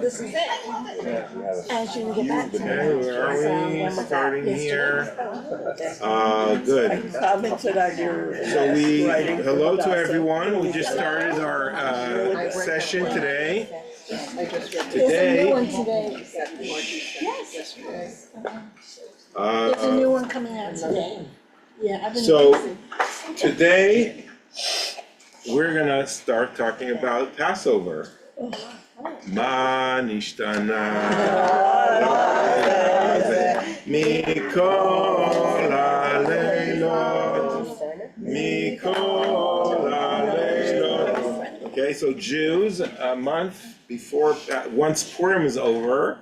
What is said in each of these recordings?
this is it. As you get back to Okay, where are we? Starting here. Good. I commented on your So writing. hello to everyone. We just started our session today. There's a new one today. Yes. There's a new one coming out today. Yeah, I've been. So today, we're gonna start talking about Passover. Ma nishtana mikol haleilot, mikol haleilot. Okay, so Jews, a month before, once Purim is over,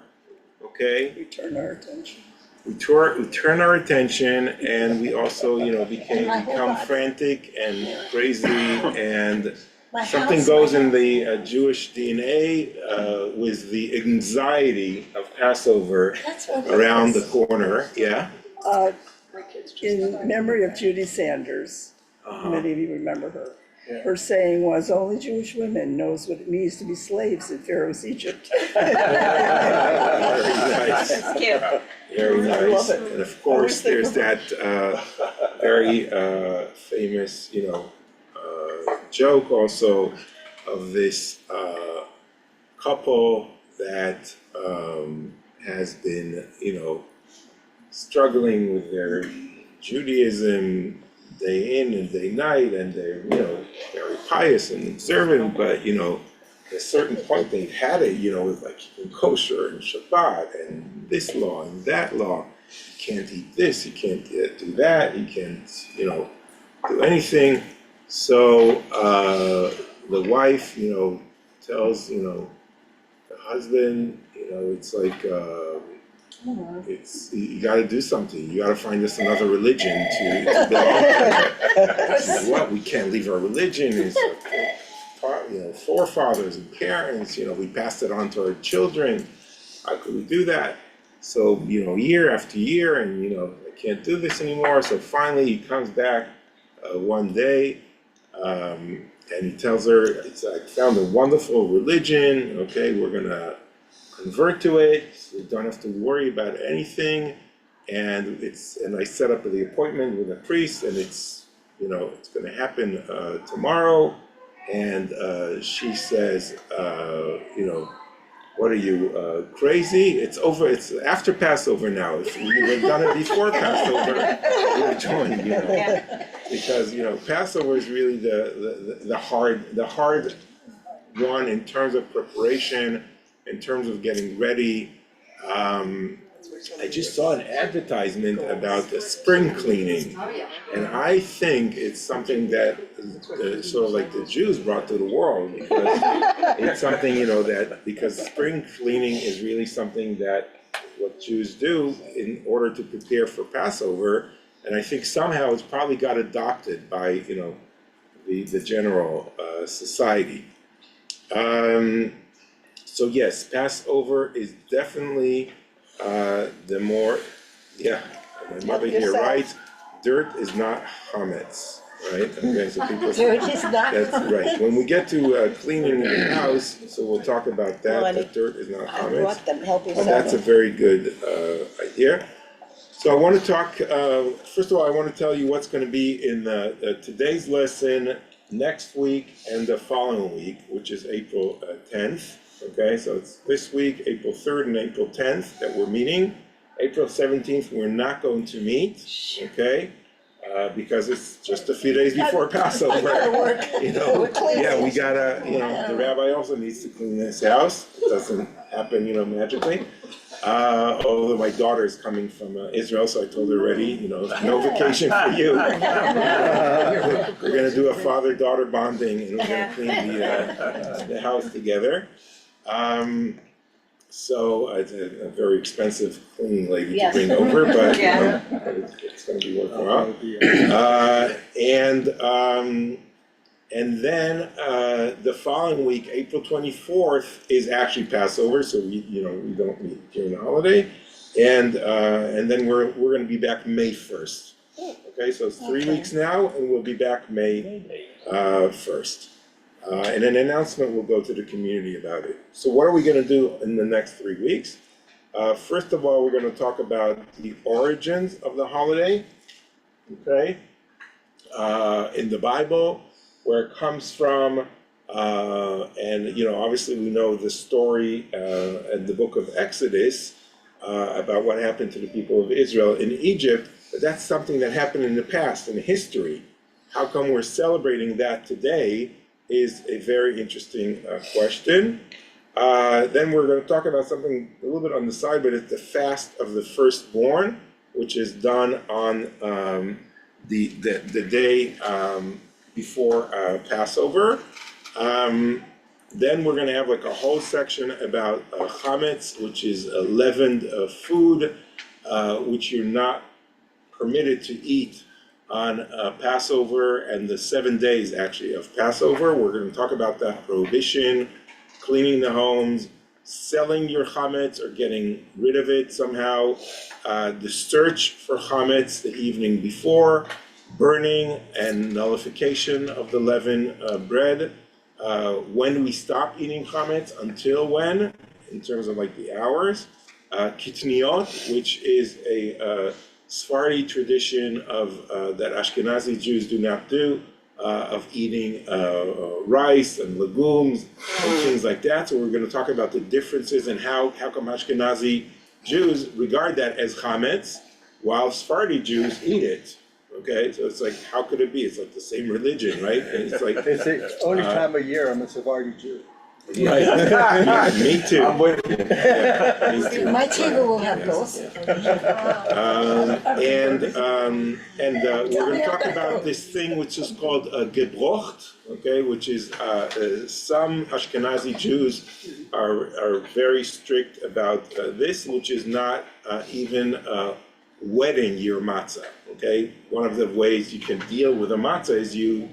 okay, We turn our attention. we turn our attention, and we also, become frantic and crazy, and something goes in the Jewish DNA with the anxiety of Passover around the corner. Yeah. In memory of Judy Sanders, many of you remember her. Her saying was, only Jewish women knows what it means to be slaves in Pharaoh's Egypt. Very nice. That's cute. Very I love nice. it. And of course, there's that very famous, joke also of this couple that has been, struggling with their Judaism day in and day night, and they're, very pious and observant, but, at a certain point they've had it, with like keeping kosher and Shabbat and this law and that law. You can't eat this, you can't do that, you can't, do anything. So the wife, tells, the husband, it's like, you gotta do something. You gotta find us another religion to belong to. So what? We can't leave our religion. It's forefathers and parents, we passed it on to our children. How could we do that? So, year after year, and, I can't do this anymore. So finally he comes back one day, and he tells her, I found a wonderful religion, okay, we're gonna convert to it, so we don't have to worry about anything, and I set up the appointment with a priest, and it's gonna happen tomorrow, and she says, what are you, crazy? It's over, it's after Passover now. If you had done it before Passover, you would join, because, Passover is really the hard one in terms of preparation, in terms of getting ready. I just saw an advertisement about the spring cleaning, and I think it's something that sort of like the Jews brought to the world, because it's something, because spring cleaning is really something that what Jews do in order to prepare for Passover, and I think somehow it's probably got adopted by, the general society. So yes, Passover is definitely the more, my mother here writes, dirt is not chametz, right? Okay, so people say, Dirt is not. that's right. When we get to cleaning the house, so we'll talk about that, that dirt is not I chametz. brought them, help But yourself. that's a very good idea. So I want to talk, first of all, I want to tell you what's going to be in today's lesson, next week, and the following week, which is April 10th. Okay, so it's this week, April 3rd and April 10th that we're meeting. April 17th, we're not going to meet, okay? Because it's just a few days before Passover. Yeah, we gotta, the rabbi also needs to clean this house. It doesn't happen, magically. Although my daughter is coming from Israel, so I told her already, no vacation for you. We're gonna do a father-daughter bonding, and we're gonna clean the house together. So it's a very expensive cleaning lady to bring over, but it's going to be worthwhile. And then the following week, April 24th, is actually Passover, so we don't meet during the holiday, and then we're going to be back May 1st. Okay, so it's 3 weeks now, and we'll be back May 1st. And an announcement will go to the community about it. So what are we gonna do in the next 3 weeks? First of all, we're gonna talk about the origins of the holiday, okay? In the Bible, where it comes from, and obviously we know the story in the book of Exodus about what happened to the people of Israel in Egypt, but that's something that happened in the past, in history. How come we're celebrating that today is a very interesting question. Then we're going to talk about something a little bit on the side, but it's the fast of the firstborn, which is done on the day before Passover. Then we're going to have like a whole section about chametz, which is leavened food, which you're not permitted to eat on Passover and the 7 days actually of Passover. We're going to talk about that prohibition, cleaning the homes, selling your chametz or getting rid of it somehow, the search for chametz the evening before, burning and nullification of the leavened bread, when we stop eating chametz, until when, in terms of like the hours, kitniot, which is a Sephardi tradition of that Ashkenazi Jews do not do, of eating rice and legumes and things like that. So we're going to talk about the differences and how come Ashkenazi Jews regard that as chametz, while Sephardi Jews eat it. Okay, so it's like, how could it be? It's like the same religion, right? And it's like It's the only time of year I'm a Sephardi Jew. right. Me too. I'm with you. Yeah, me too. My table will have those. We're going to talk about this thing which is called gebrocht, okay, which is some Ashkenazi Jews are very strict about this, which is not even wetting your matzah, okay? One of the ways you can deal with a matzah is you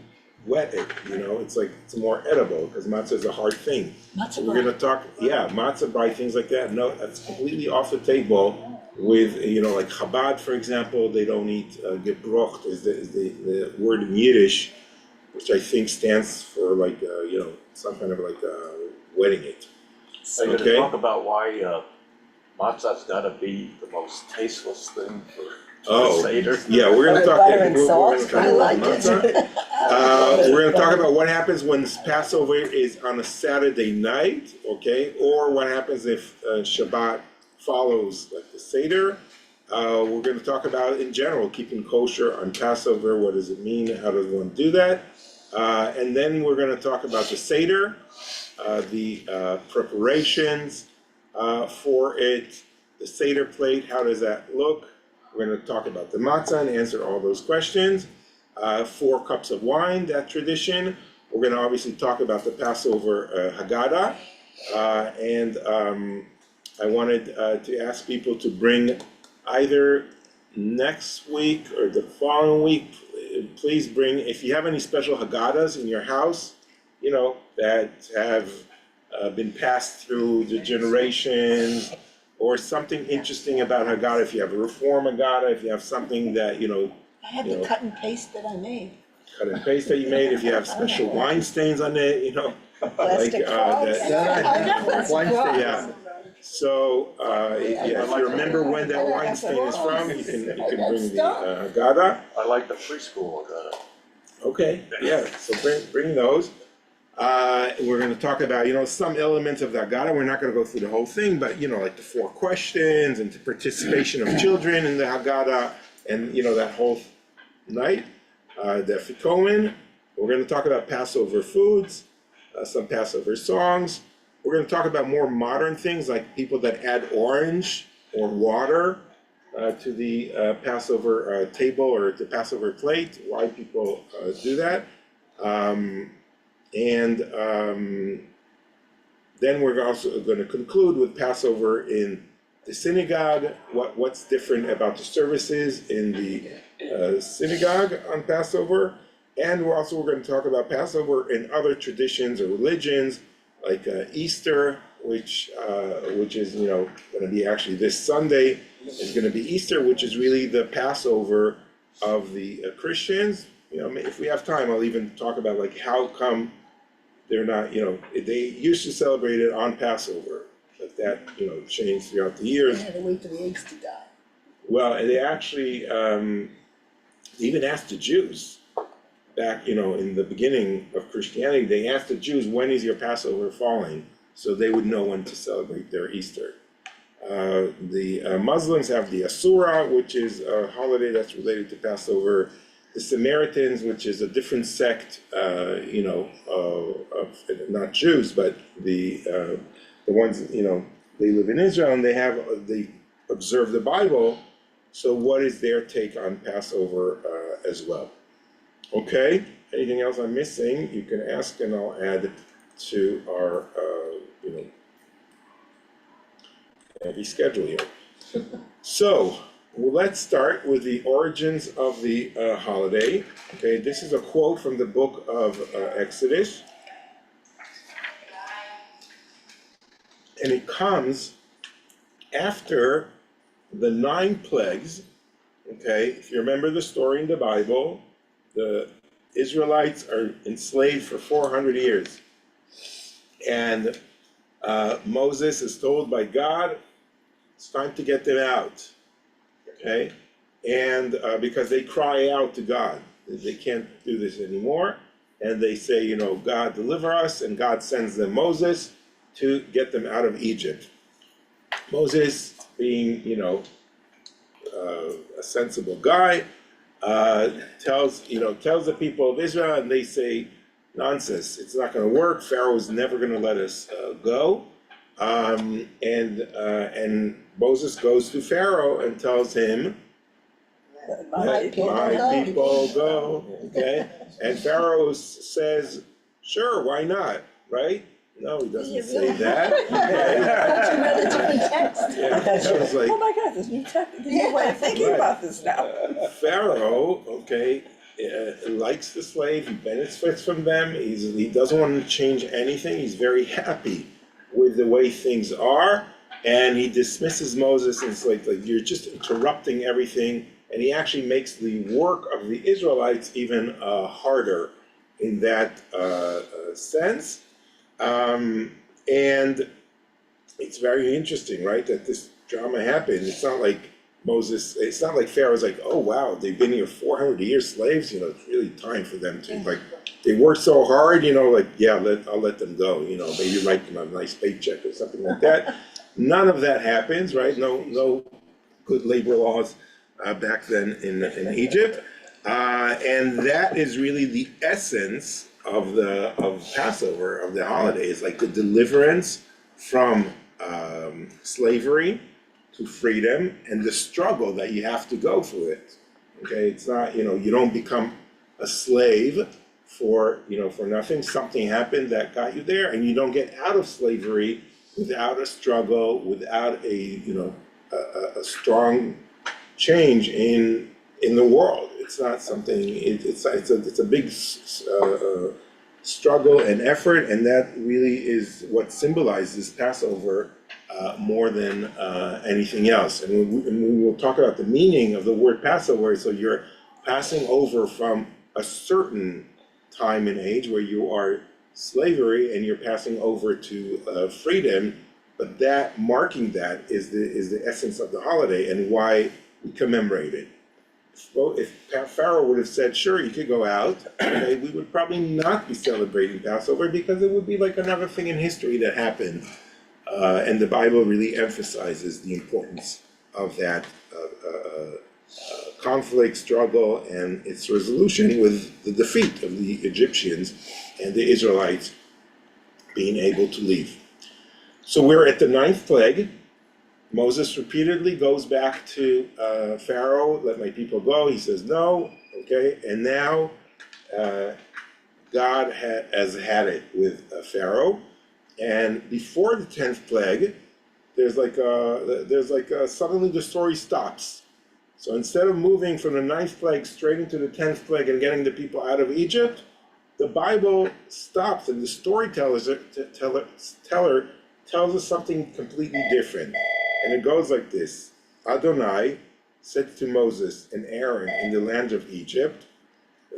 wet it, it's like, it's more edible, because matzah is a hard thing. Matzah We're gonna talk, matzah by things like that. No, that's completely off the table with, like Chabad, for example, they don't eat gebrocht, is the word in Yiddish, which I think stands for like, some kind of like wetting it. So you're gonna talk about why matzah's gotta be the most tasteless thing for Seder? Yeah, we're gonna talk. Butter and salt, I like it. We're gonna talk about what happens when Passover is on a Saturday night, okay, or what happens if Shabbat follows like the Seder. We're gonna talk about in general keeping kosher on Passover. What does it mean? How does one do that? And then we're gonna talk about the Seder, the preparations for it, the Seder plate. How does that look? We're going to talk about the matzah and answer all those questions. 4 cups of wine, that tradition. We're going to obviously talk about the Passover Haggadah. And I wanted to ask people to bring either next week or the following week, please bring, if you have any special Haggadahs in your house, that have been passed through the generations, or something interesting about Haggadah, if you have a Reform Haggadah, if you have something that, I had the cut and paste that I made. cut and paste that you made, if you have special wine stains on it, Plastic cups. Wine stain. yeah. So, if you remember when that wine stain is from, you can bring the Haggadah. I like the preschool Okay, yeah, so bring those. We're going to talk about, some elements of the Haggadah. We're not going to go through the whole thing, but, like the 4 questions and the participation of children in the Haggadah and, that whole night, the Afikomen. We're going to talk about Passover foods, some Passover songs. We're going to talk about more modern things like people that add orange or water to the Passover table or the Passover plate, why people do that. Then we're also going to conclude with Passover in the synagogue, what's different about the services in the synagogue on Passover, and we're going to talk about Passover in other traditions or religions, like Easter, which is going to be actually this Sunday is going to be Easter, which is really the Passover of the Christians. If we have time, I'll even talk about like how come they're not, they used to celebrate it on Passover, but that, changed throughout the They years. had to wait for the eggs to die. Well, and they actually, even asked the Jews back, in the beginning of Christianity, they asked the Jews, when is your Passover falling? So they would know when to celebrate their Easter. The Muslims have the Asura, which is a holiday that's related to Passover. The Samaritans, which is a different sect, of not Jews, but the ones, they live in Israel and they observe the Bible. So what is their take on Passover as well? Okay, anything else I'm missing, you can ask and I'll add to our, heavy schedule here. So, well, let's start with the origins of the holiday. Okay, this is a quote from the book of Exodus. And it comes after the 9 plagues. Okay, if you remember the story in the Bible, the Israelites are enslaved for 400 years. And Moses is told by God, it's time to get them out. Okay, and because they cry out to God, they can't do this anymore, and they say, God deliver us, and God sends them Moses to get them out of Egypt. Moses, being a sensible guy, tells the people of Israel, and they say, nonsense, it's not going to work. Pharaoh is never going to let us go. And Moses goes to Pharaoh and tells him, let my people go, okay? And Pharaoh says, sure, why not, right? No, he doesn't say that. You read a different text. Yeah, I was like, Oh my God, this new text, the new way of thinking about this now. Pharaoh, okay, likes the slave, he benefits from them, he doesn't want to change anything, he's very happy with the way things are, and he dismisses Moses, and it's like you're just interrupting everything, and he actually makes the work of the Israelites even harder in that sense. And it's very interesting, right, that this drama happened. It's not like Pharaoh's like, oh wow, they've been here 400 years slaves, it's really time for them to, they worked so hard, I'll let them go, maybe write them a nice paycheck or something like that. None of that happens, right? No good labor laws back then in Egypt. And that is really the essence of Passover, of the holiday. It's like the deliverance from slavery to freedom, and the struggle that you have to go through it. Okay, it's not, you don't become a slave for nothing. Something happened that got you there, and you don't get out of slavery without a struggle, without a strong change in the world. It's not something. It's a big struggle and effort, and that really is what symbolizes Passover more than anything else. And we will talk about the meaning of the word Passover. So you're passing over from a certain time and age where you are slavery, and you're passing over to freedom. But that marking that is the essence of the holiday and why we commemorate it. Well, if Pharaoh would have said, sure, you could go out, okay, we would probably not be celebrating Passover, because it would be like another thing in history that happened. And the Bible really emphasizes the importance of that conflict, struggle, and its resolution with the defeat of the Egyptians and the Israelites being able to leave. So we're at the 9th plague. Moses repeatedly goes back to Pharaoh, let my people go. He says no, okay, and now God has had it with Pharaoh. And before the 10th plague, suddenly the story stops. So instead of moving from the 9th plague straight into the 10th plague and getting the people out of Egypt, the Bible stops, and the storyteller tells us something completely different. And it goes like this: Adonai said to Moses and Aaron in the land of Egypt,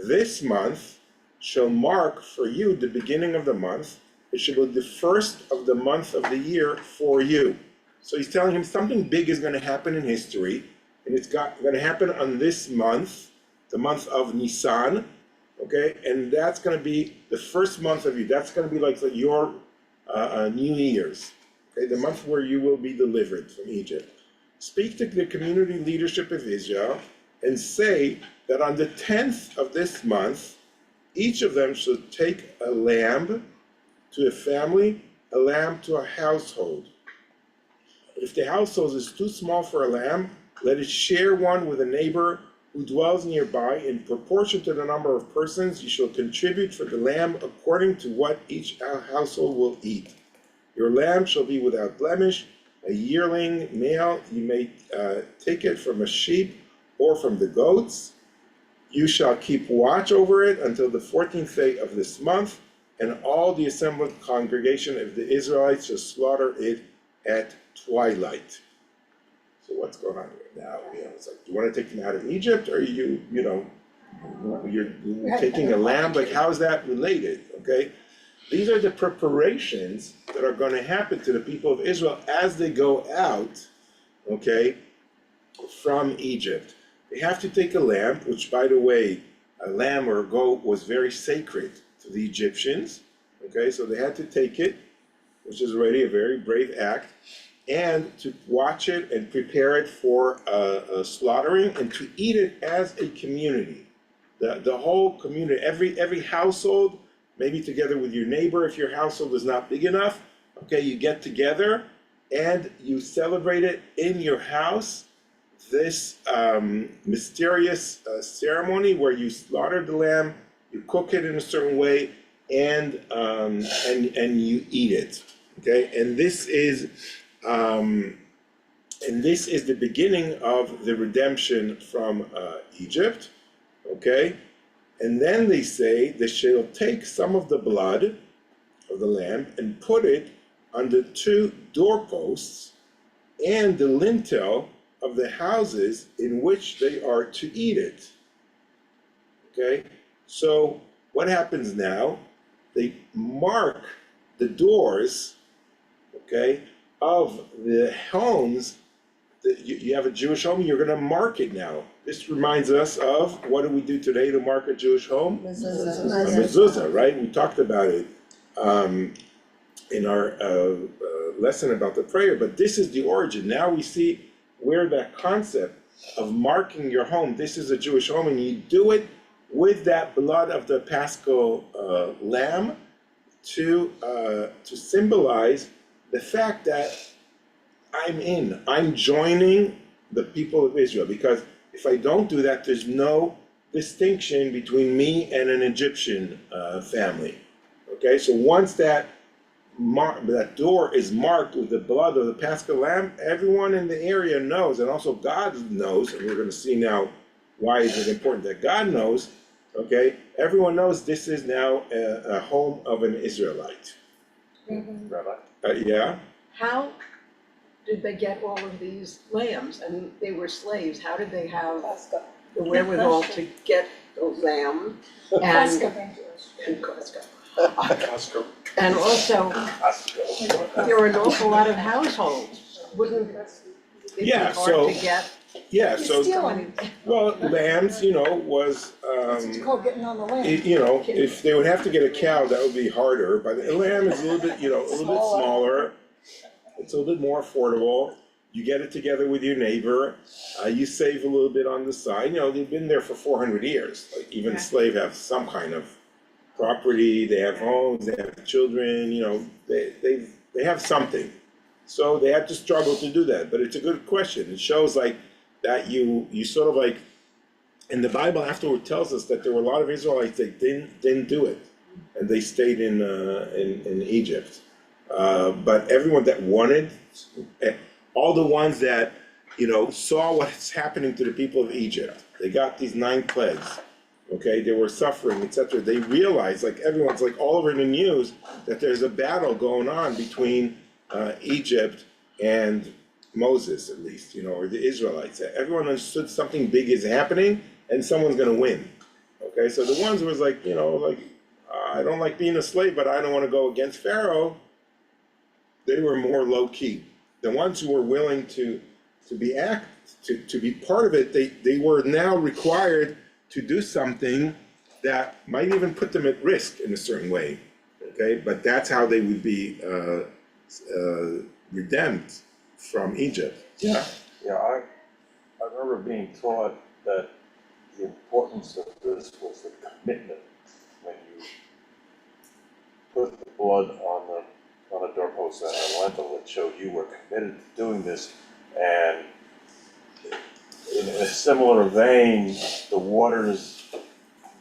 this month shall mark for you the beginning of the month. It shall be the first of the month of the year for you. So he's telling him something big is going to happen in history, and it's going to happen on this month, the month of Nisan, okay? And that's going to be the first month of you. That's going to be like your New Year's, okay? The month where you will be delivered from Egypt. Speak to the community leadership of Israel and say that on the 10th of this month, each of them should take a lamb to a family, a lamb to a household. If the household is too small for a lamb, let it share one with a neighbor who dwells nearby. In proportion to the number of persons, you shall contribute for the lamb according to what each household will eat. Your lamb shall be without blemish, a yearling male. You may take it from a sheep or from the goats. You shall keep watch over it until the 14th day of this month, and all the assembled congregation of the Israelites shall slaughter it at twilight. So what's going on here now? It's like, you want to take them out of Egypt, or you're taking a lamb? Like, how is that related? Okay, these are the preparations that are going to happen to the people of Israel as they go out, okay, from Egypt. They have to take a lamb, which, by the way, a lamb or a goat was very sacred to the Egyptians. Okay, so they had to take it, which is already a very brave act, and to watch it and prepare it for slaughtering, and to eat it as a community. The whole community, every household, maybe together with your neighbor, if your household is not big enough, okay, you get together and you celebrate it in your house. This mysterious ceremony where you slaughter the lamb, you cook it in a certain way, and you eat it. Okay, and this is the beginning of the redemption from Egypt. Okay, and then they say they shall take some of the blood of the lamb and put it on the 2 doorposts and the lintel of the houses in which they are to eat it. Okay, so what happens now? They mark the doors, okay, of the homes. You have a Jewish home, you're going to mark it now. This reminds us of, what do we do today to mark a Jewish home? Mezuzah. A mezuzah, right? We talked about it in our lesson about the prayer, but this is the origin. Now we see where that concept of marking your home, this is a Jewish home, and you do it with that blood of the Paschal lamb to symbolize the fact that I'm joining the people of Israel, because if I don't do that, there's no distinction between me and an Egyptian family. Okay, so once that door is marked with the blood of the Paschal lamb, everyone in the area knows, and also God knows, and we're going to see now why is it important that God knows. Okay, everyone knows this is now a home of an Israelite. Rabbi? Yeah. How did they get all of these lambs? I mean, they were slaves. How did they have the wherewithal to get the lamb and Costco? Costco. And also, Costco. there were an awful lot of households. Wouldn't it be Yeah, hard so- to get? Yeah, so, Stealing. well, lambs, was, It's called getting on the land. if they would have to get a cow, that would be harder, but a lamb is a little bit, a little bit smaller. It's a little bit more affordable. You get it together with your neighbor, you save a little bit on the side. They've been there for 400 years. Like, even slaves have some kind of property, they have homes, they have children, they have something. So they had to struggle to do that, but it's a good question. It shows like that you sort of like, and the Bible afterward tells us that there were a lot of Israelites that didn't do it, and they stayed in Egypt. But everyone that wanted, all the ones that saw what's happening to the people of Egypt, they got these 9 plagues. Okay, they were suffering, etc. They realized, like everyone's like all over the news, that there's a battle going on between Egypt and Moses, at least, or the Israelites. Everyone understood something big is happening and someone's going to win. Okay, so the ones who was like, like I don't like being a slave, but I don't want to go against Pharaoh, they were more low key. The ones who were willing to be part of it, they were now required to do something that might even put them at risk in a certain way. Okay, but that's how they would be redeemed from Egypt. Yeah. Yeah, I remember being taught that the importance of this was the commitment. When you put the blood on a doorpost and a lintel, it showed you were committed to doing this. And in a similar vein, the waters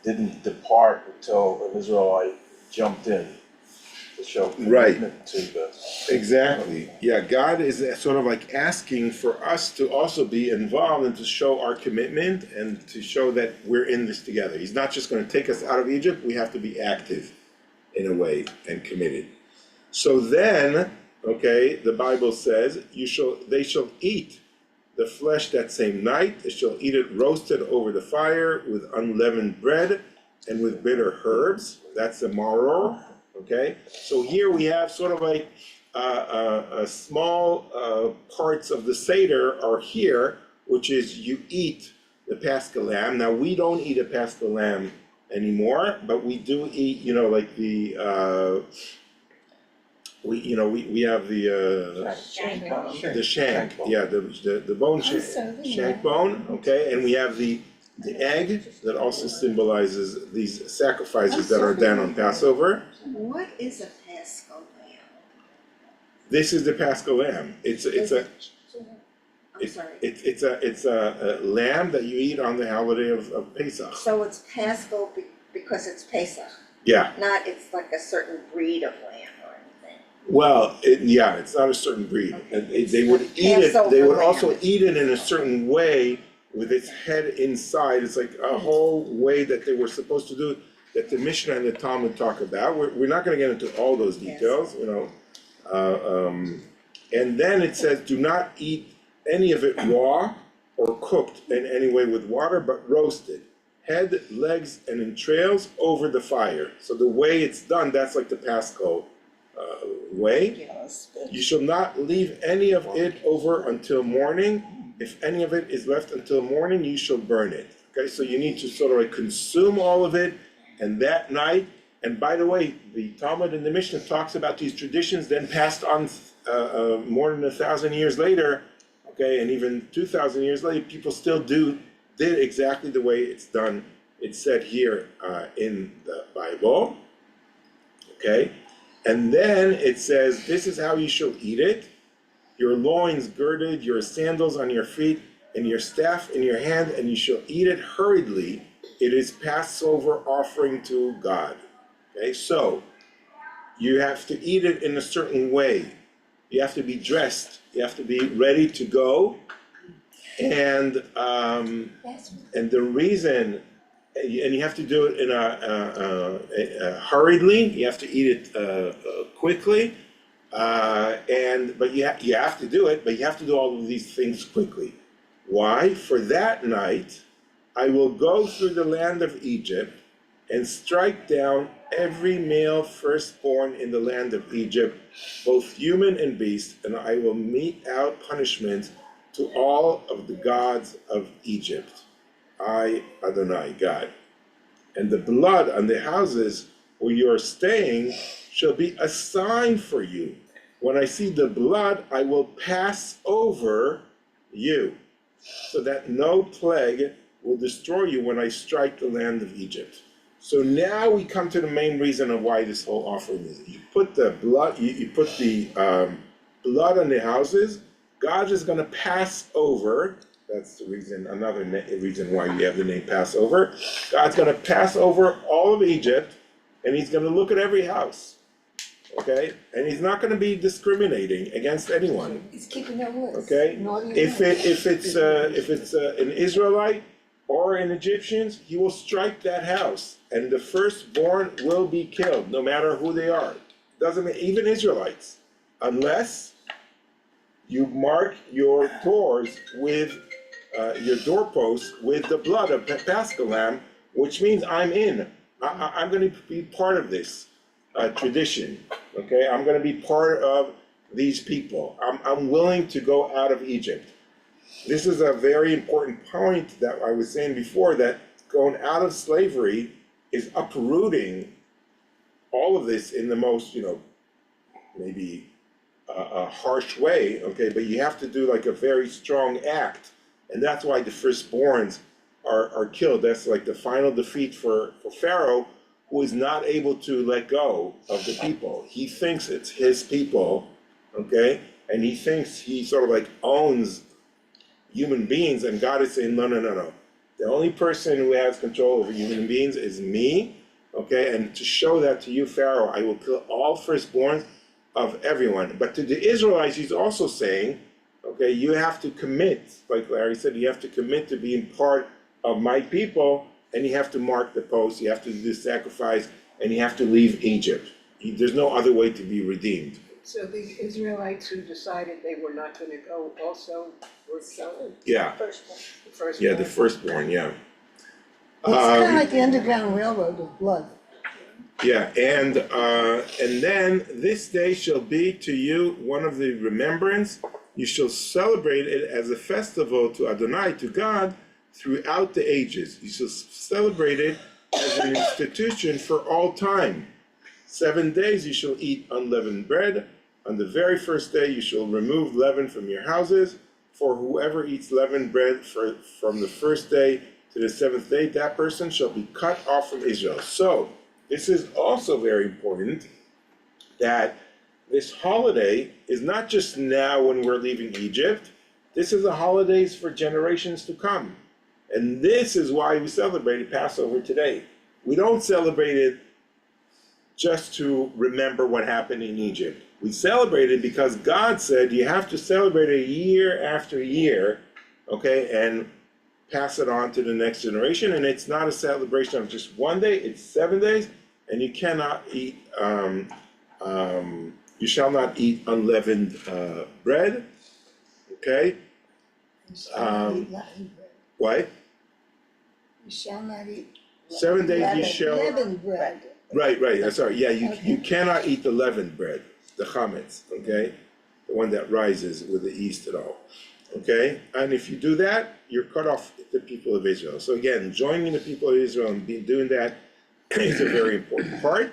didn't depart until an Israelite jumped in to show commitment to the. Exactly. Yeah, God is sort of like asking for us to also be involved and to show our commitment and to show that we're in this together. He's not just going to take us out of Egypt, we have to be active in a way and committed. So then, okay, the Bible says, they shall eat the flesh that same night. They shall eat it roasted over the fire with unleavened bread and with bitter herbs. That's the maror. Okay, so here we have sort of like a small parts of the Seder are here, which is you eat the Paschal lamb. Now we don't eat a Paschal lamb anymore, but we do eat, like the we have the shank, yeah, the bone shank bone, okay, and we have the egg that also symbolizes these sacrifices that are done on Passover. What is a Paschal lamb? This is the Paschal lamb. It's a lamb that you eat on the holiday of Pesach. So it's Paschal because it's Pesach, Yeah. not it's like a certain breed of lamb or anything. Well, it's not a certain breed. Okay. They would eat it. They Passover would also lamb. eat it in a certain way with its head inside. It's like a whole way that they were supposed to do it, that the Mishnah and the Talmud talk about. We're not going to get into all those details, and then it says, do not eat any of it raw or cooked in any way with water, but roasted. Head, legs, and entrails over the fire. So the way it's done, that's like the Paschal way. You shall not leave any of it over until morning. If any of it is left until morning, you shall burn it. Okay, so you need to sort of like consume all of it, and that night. And by the way, the Talmud and the Mishnah talks about these traditions, then passed on more than 1,000 years later. Okay, and even 2,000 years later, people still did exactly the way it's done. It's said here in the Bible. Okay, and then it says, this is how you shall eat it. Your loins girded, your sandals on your feet, and your staff in your hand, and you shall eat it hurriedly. It is Passover offering to God. Okay, so you have to eat it in a certain way. You have to be dressed. You have to be ready to go. And the reason, and you have to do it in a hurriedly. You have to eat it quickly. But you have to do it, but you have to do all of these things quickly. Why? For that night, I will go through the land of Egypt and strike down every male firstborn in the land of Egypt, both human and beast, and I will mete out punishment to all of the gods of Egypt. I, Adonai, God. And the blood on the houses where you are staying shall be a sign for you. When I see the blood, I will pass over you, so that no plague will destroy you when I strike the land of Egypt. So now we come to the main reason of why this whole offering is. You put the blood, you put the blood on the houses. God is going to pass over. That's the reason, another reason why we have the name Passover. God's going to pass over all of Egypt, and he's going to look at every house. Okay, and he's not going to be discriminating against anyone. He's keeping their words. Okay, if it's an Israelite or an Egyptian, he will strike that house, and the firstborn will be killed, no matter who they are. Doesn't mean even Israelites, unless you mark your doors with your doorposts with the blood of the Paschal lamb, which means I'm in. I'm gonna be part of this tradition, okay? I'm gonna be part of these people. I'm willing to go out of Egypt. This is a very important point that I was saying before, that going out of slavery is uprooting all of this in the most, maybe a harsh way, okay? But you have to do like a very strong act. And that's why the firstborns are killed. That's like the final defeat for Pharaoh, who is not able to let go of the people. He thinks it's his people, okay? And he thinks he sort of like owns human beings, and God is saying, no. The only person who has control over human beings is me, okay? And to show that to you, Pharaoh, I will kill all firstborns of everyone. But to the Israelites, he's also saying, okay, you have to commit, like Larry said, you have to commit to being part of my people, and you have to mark the post, you have to do the sacrifice, and you have to leave Egypt. There's no other way to be redeemed. So the Israelites who decided they were not gonna go also were selling Yeah, First one. the first yeah, one? the firstborn, yeah. It's kind of like the Underground Railroad with blood. Yeah, and then this day shall be to you one of the remembrance. You shall celebrate it as a festival to Adonai, to God, throughout the ages. You shall celebrate it as an institution for all time. 7 days you shall eat unleavened bread. On the very first day you shall remove leaven from your houses. For whoever eats leavened bread from the first day to the seventh day, that person shall be cut off from Israel. So, this is also very important, that this holiday is not just now when we're leaving Egypt. This is a holiday for generations to come. And this is why we celebrated Passover today. We don't celebrate it just to remember what happened in Egypt. We celebrate it because God said you have to celebrate it year after year, okay, and pass it on to the next generation. And it's not a celebration of just one day, it's 7 days, and you cannot eat, you shall not eat unleavened bread, okay? You shall not eat leavened bread. What? You shall not eat 7 days you shall. leavened bread. Right, sorry, yeah, you Okay. cannot eat the leavened bread, the chametz, okay? The one that rises with the yeast and all, okay? And if you do that, you're cut off the people of Israel. So again, joining the people of Israel and doing that is a very important part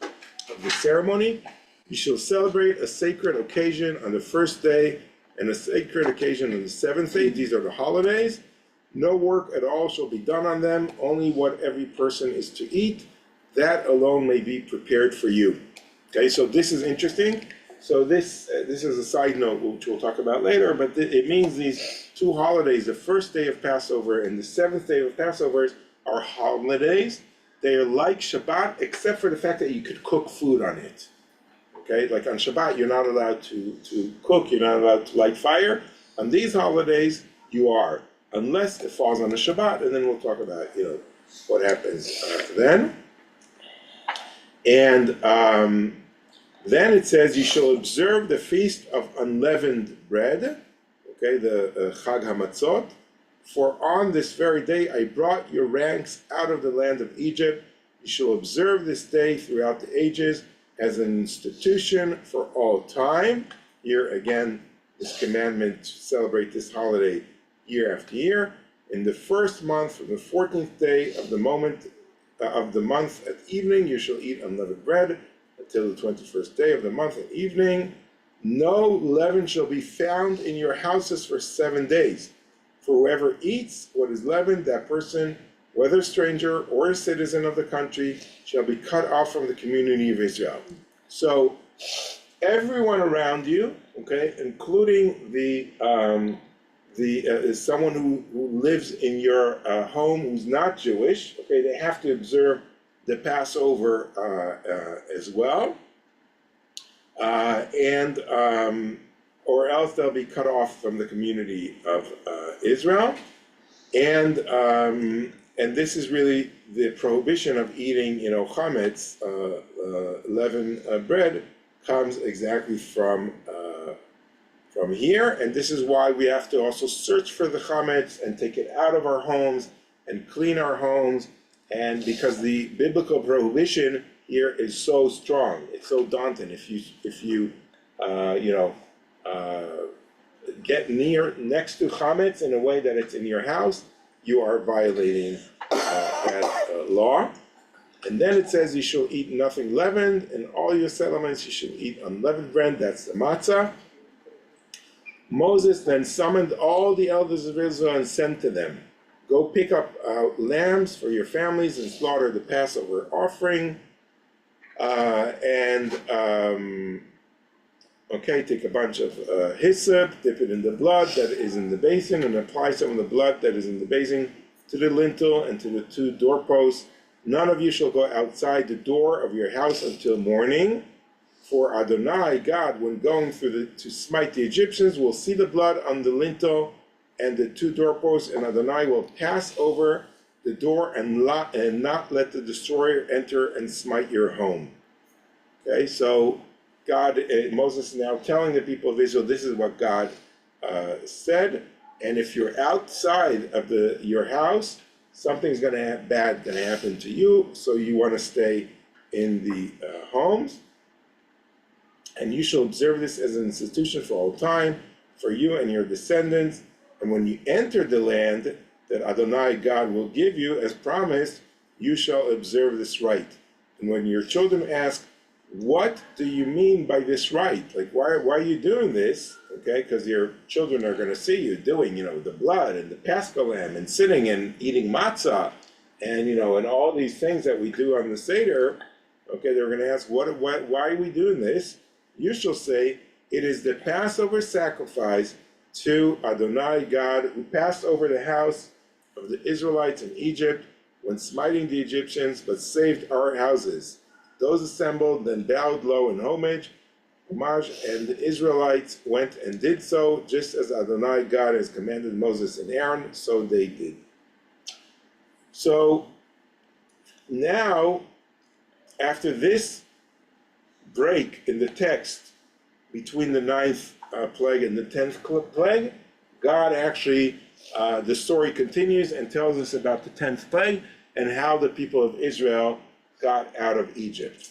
of the ceremony. You shall celebrate a sacred occasion on the first day and a sacred occasion on the seventh day. These are the holidays. No work at all shall be done on them, only what every person is to eat. That alone may be prepared for you. Okay, so this is interesting. So this is a side note, which we'll talk about later, but it means these two holidays, the first day of Passover and the seventh day of Passover, are holidays. They are like Shabbat, except for the fact that you could cook food on it. Okay, like on Shabbat, you're not allowed to cook, you're not allowed to light fire. On these holidays, you are, unless it falls on the Shabbat, and then we'll talk about, what happens then. And then it says, you shall observe the feast of unleavened bread, okay, the Chag HaMatzot, for on this very day I brought your ranks out of the land of Egypt. You shall observe this day throughout the ages as an institution for all time. Here again, this commandment to celebrate this holiday year after year. In the first month, from the 14th day of the month at evening, you shall eat unleavened bread until the 21st day of the month at evening. No leaven shall be found in your houses for 7 days. For whoever eats what is leavened, that person, whether stranger or a citizen of the country, shall be cut off from the community of Israel. So everyone around you, okay, including someone who lives in your home who's not Jewish, okay, they have to observe the Passover as well, or else they'll be cut off from the community of Israel, and this is really the prohibition of eating, chametz, leavened bread, comes exactly from here, and this is why we have to also search for the chametz and take it out of our homes and clean our homes And because the biblical prohibition here is so strong, it's so daunting, if you get next to chametz in a way that it's in your house, you are violating that law. And then it says you shall eat nothing leavened, and all your settlements you shall eat unleavened bread, that's the matzah. Moses then summoned all the elders of Israel and said to them, go pick up lambs for your families and slaughter the Passover offering. Take a bunch of hyssop, dip it in the blood that is in the basin, and apply some of the blood that is in the basin to the lintel and to the 2 doorposts. None of you shall go outside the door of your house until morning. For Adonai, God, when going to smite the Egyptians, will see the blood on the lintel and the 2 doorposts, and Adonai will pass over the door and not let the destroyer enter and smite your home. Okay, so Moses is now telling the people of Israel, this is what God said, and if you're outside of your house, something's bad gonna happen to you, so you want to stay in the homes. And you shall observe this as an institution for all time, for you and your descendants. And when you enter the land that Adonai God will give you as promised, you shall observe this rite. And when your children ask, what do you mean by this rite? Like, why are you doing this? Okay, because your children are going to see you doing, the blood and the Paschal lamb and sitting and eating matzah and, and all these things that we do on the Seder. Okay, they're going to ask, why are we doing this? You shall say, it is the Passover sacrifice to Adonai God, who passed over the house of the Israelites in Egypt when smiting the Egyptians, but saved our houses. Those assembled then bowed low in homage, and the Israelites went and did so, just as Adonai God has commanded Moses and Aaron, so they did. So now, after this break in the text between the 9th plague and the 10th plague, God actually, the story continues and tells us about the 10th plague and how the people of Israel got out of Egypt.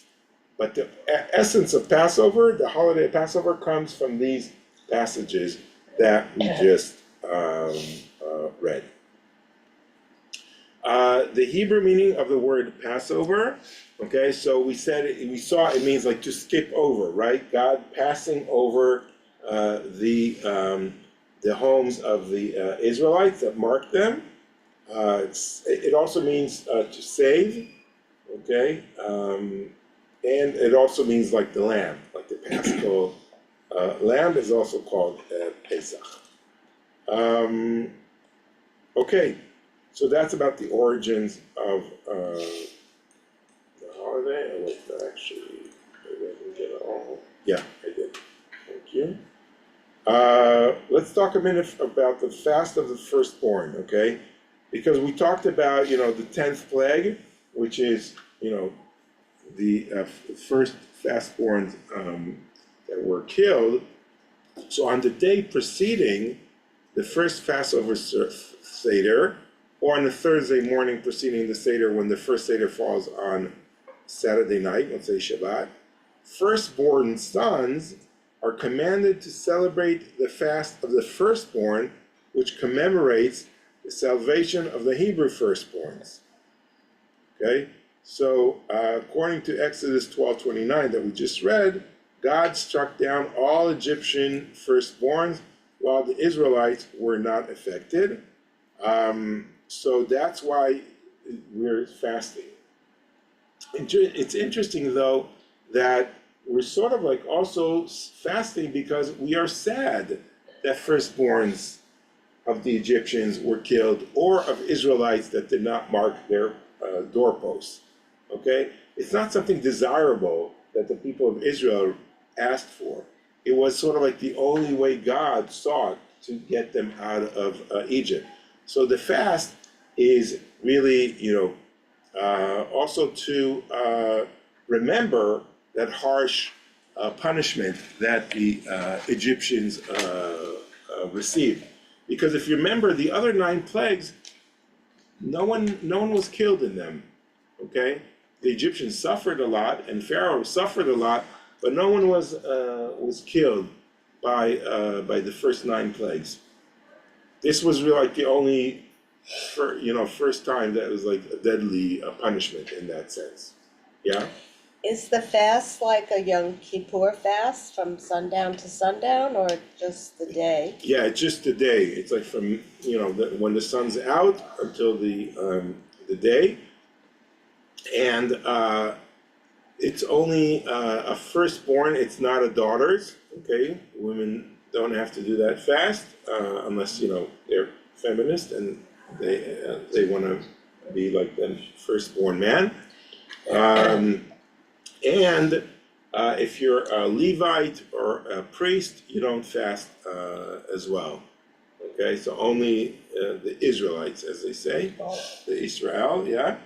But the essence of Passover, the holiday of Passover, comes from these passages that we just read. The Hebrew meaning of the word Passover, okay, so we saw it means like to skip over, right? God passing over the homes of the Israelites that marked them. It also means to save, okay, and it also means like the lamb, like the Paschal lamb is also called Pesach. Okay, so that's about the origins of the holiday. I looked actually, I didn't get it all. Yeah, I did. Thank you. Let's talk a minute about the fast of the firstborn, okay? Because we talked about, the 10th plague, which is, the first firstborns that were killed. So on the day preceding the first Passover Seder, or on the Thursday morning preceding the Seder, when the first Seder falls on Saturday night, let's say Shabbat, firstborn sons are commanded to celebrate the fast of the firstborn, which commemorates the salvation of the Hebrew firstborns. Okay, so according to Exodus 12:29 that we just read, God struck down all Egyptian firstborns while the Israelites were not affected. So that's why we're fasting. It's interesting though that we're sort of like also fasting because we are sad that firstborns of the Egyptians were killed, or of Israelites that did not mark their doorposts. Okay, it's not something desirable that the people of Israel asked for. It was sort of like the only way God sought to get them out of Egypt. So the fast is really, also to remember that harsh punishment that the Egyptians received. Because if you remember the other 9 plagues, no one was killed in them. okay? The Egyptians suffered a lot, and Pharaoh suffered a lot, but no one was killed by the first 9 plagues. This was really like the only, first time that was like a deadly punishment in that sense. Yeah. Is the fast like a Yom Kippur fast from sundown to sundown, or just the day? Yeah, it's just the day. It's like from when the sun's out until the day, and it's only a firstborn. It's not a daughter's. Okay, women don't have to do that fast unless they're feminist and they want to be like the firstborn man. And if you're a Levite or a priest, you don't fast as well. Okay, so only the Israelites, as they say, the Israel, yeah.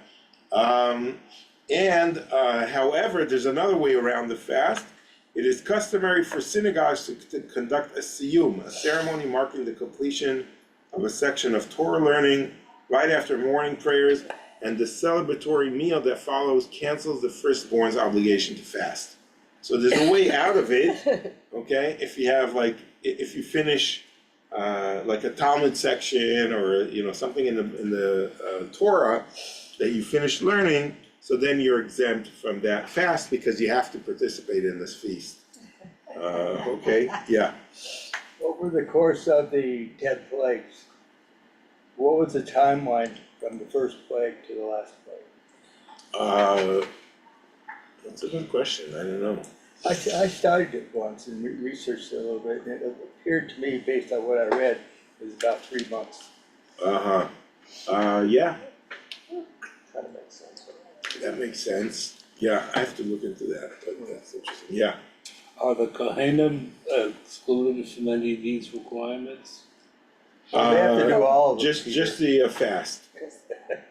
However, there's another way around the fast. It is customary for synagogues to conduct a siyum, a ceremony marking the completion of a section of Torah learning right after morning prayers, and the celebratory meal that follows cancels the firstborn's obligation to fast. So there's a way out of it, okay? If you have if you finish like a Talmud section or something in the Torah that you finish learning, so then you're exempt from that fast because you have to participate in this feast. Okay, yeah. Over the course of the 10 plagues, what was the timeline from the first plague to the last plague? That's a good question. I don't know. I studied it once and researched it a little bit, and it appeared to me, based on what I read, it was about 3 months. Yeah, Kind of makes sense. that makes sense. Yeah, I have to look into that, but that's interesting. Yeah. Are the Kohanim excluded from any of these requirements? They have to do all of them. Just the fast.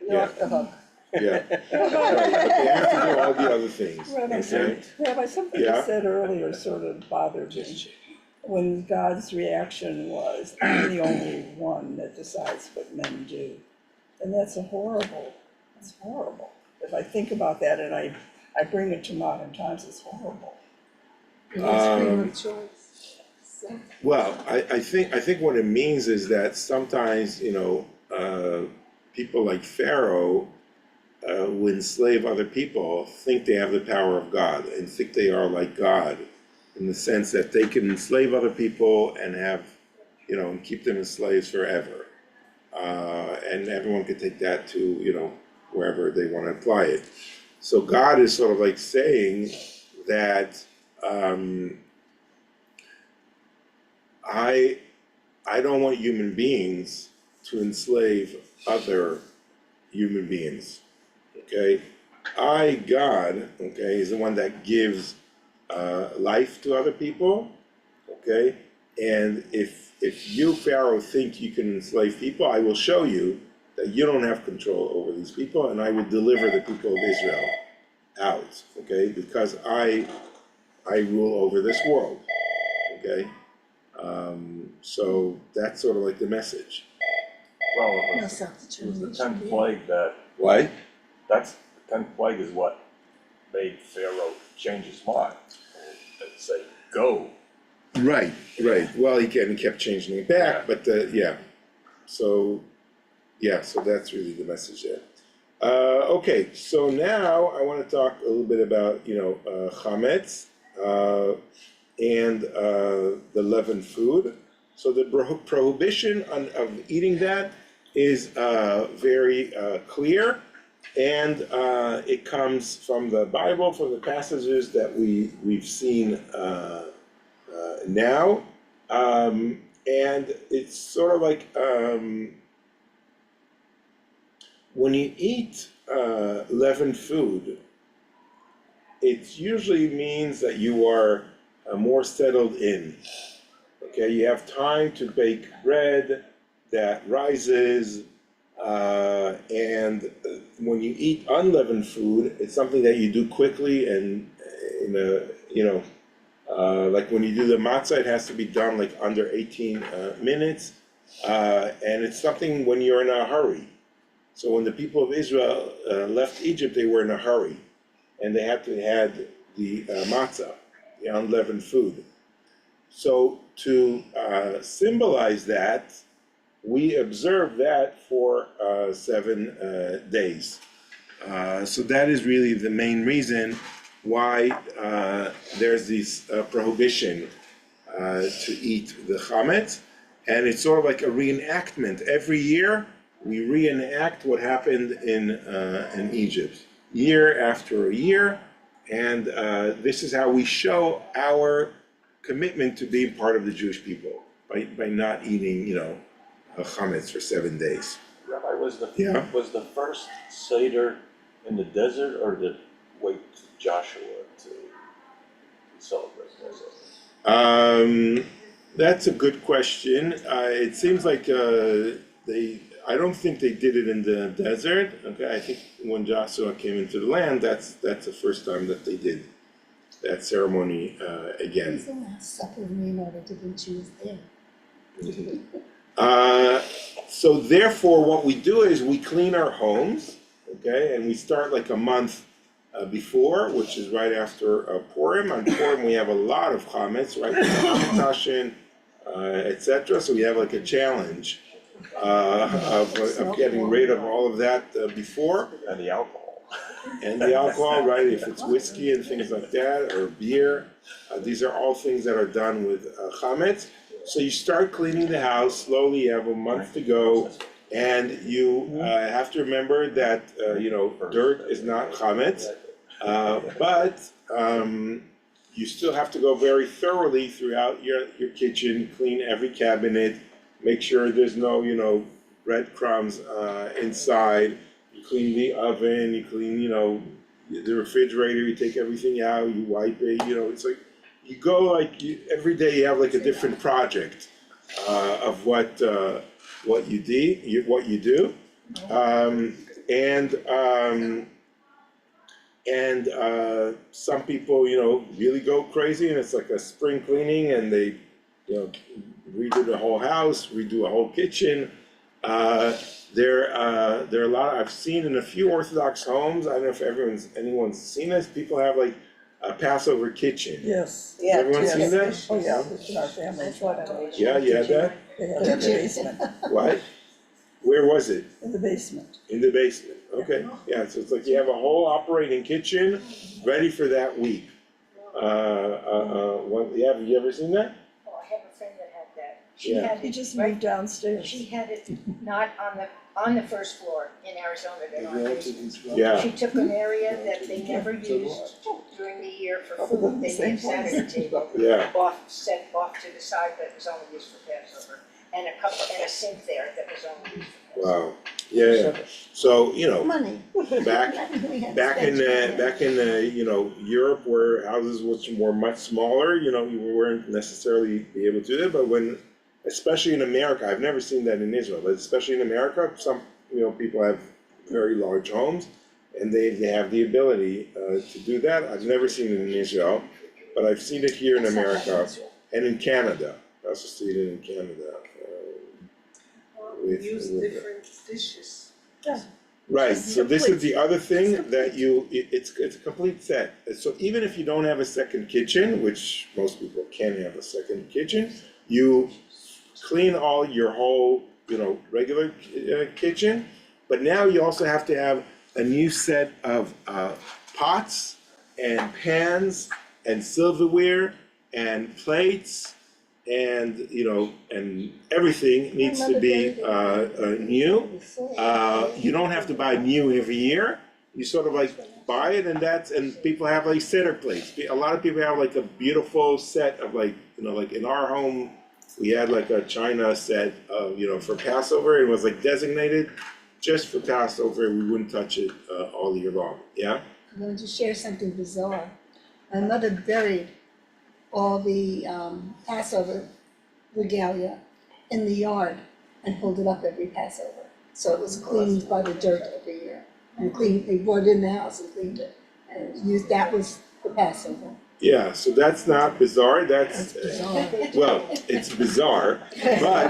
You're off the hook. Yeah. But they have to do all the other things. Okay? Rabbi, something you Yeah. said earlier sort of bothered me. When God's reaction was, I'm the only one that decides what men do. And that's horrible. If I think about that and I bring it to modern times, it's horrible. Well, I think what it means is that sometimes, people like Pharaoh, who enslave other people, think they have the power of God and think they are like God, in the sense that they can enslave other people and have, and keep them as slaves forever. And everyone can take that to, wherever they want to apply it. So God is sort of like saying that I don't want human beings to enslave other human beings. Okay, God, okay, is the one that gives life to other people. Okay, and if you, Pharaoh, think you can enslave people, I will show you that you don't have control over these people, and I will deliver the people of Israel out. Okay, because I rule over this world. Okay, so that's sort of like the message. Well, it was the 10th plague that, Why? the 10th plague is what made Pharaoh change his mind and say, go. Right. Well, he kept changing it back, but So that's really the message there. Okay, so now I want to talk a little bit about chametz and the leavened food. So the prohibition of eating that is very clear, and it comes from the Bible, from the passages that we've seen now, and it's sort of like when you eat leavened food, it usually means that you are more settled in. Okay, you have time to bake bread that rises, and when you eat unleavened food, it's something that you do quickly and in a like when you do the matzah, it has to be done like under 18 minutes, and it's something when you're in a hurry. So when the people of Israel left Egypt, they were in a hurry, and they had to had the matzah, the unleavened food. So to symbolize that, we observe that for 7 days. So that is really the main reason why there's this prohibition to eat the chametz, and it's sort of like a reenactment. Every year, we reenact what happened in Egypt, year after year, and this is how we show our commitment to being part of the Jewish people by not eating, a chametz for 7 days. Rabbi, was Yeah. the first Seder in the desert, or did it wait to Joshua to celebrate Passover? That's a good question. It seems like I don't think they did it in the desert. Okay, I think when Joshua came into the land, that's the first time that they did that ceremony again. When's the last supper we know that the Jews did? So therefore, what we do is we clean our homes, okay, and we start like a month before, which is right after Purim. On Purim, we have a lot of chametz, right? Hametashin, etc. So we have like a challenge of getting rid of all of that before. And the alcohol. And the alcohol, right? If it's whiskey and things like that, or beer, these are all things that are done with chametz. So you start cleaning the house slowly. You have a month to go, and you have to remember that dirt is not chametz, but you still have to go very thoroughly throughout your kitchen, clean every cabinet, make sure there's no breadcrumbs inside. You clean the oven, you clean the refrigerator, you take everything out, you wipe it. It's like you go every day. You have like a different project of what you do, and some people really go crazy, and it's like a spring cleaning, and they redo the whole house, redo a whole kitchen. There are a lot. I've seen in a few Orthodox homes. I don't know if anyone's seen this. People have like a Passover kitchen. Yes. Yeah. Everyone seen that? Oh, yeah, it's in our family. Yeah, you had that? They had it in the basement, What? Where was it? in the basement. In the basement. Okay. Yeah. So it's like you have a whole operating kitchen ready for that week. Have you ever seen that? Oh, I have a friend that had that. She Yeah. had He it just right, moved downstairs. she had it not on the first floor in Arizona, then on basement. Yeah. She took an area that they never used during the year for food, they made a Saturday table. Yeah. Set off to the side that was only used for Passover, and a sink there that was only used for Passover. Wow. Yeah. So Money. back in Europe, where houses were much smaller, you weren't necessarily be able to do that. But especially in America, I've never seen that in Israel, but especially in America, some people have very large homes, and they have the ability to do that. I've never seen it in Israel, but I've seen it here in America and in Canada. I also see it in Canada. Use different dishes. Right, so this is the other thing that it's a complete set. So even if you don't have a second kitchen, which most people can't have a second kitchen, you clean all your whole, regular kitchen, but now you also have to have a new set of pots and pans and silverware and plates and and everything needs to be new. You don't have to buy new every year. You sort of like buy it, and people have like Seder plates. A lot of people have like a beautiful set of like in our home we had like a China set of for Passover. It was like designated just for Passover. We wouldn't touch it all year long. Yeah. I'm going to share something bizarre. My mother buried all the Passover regalia in the yard and pulled it up every Passover. So it was cleaned by the dirt every year. And they brought it in the house and cleaned it. And that was the Passover. Yeah, so that's not bizarre, That's bizarre. well, it's bizarre, but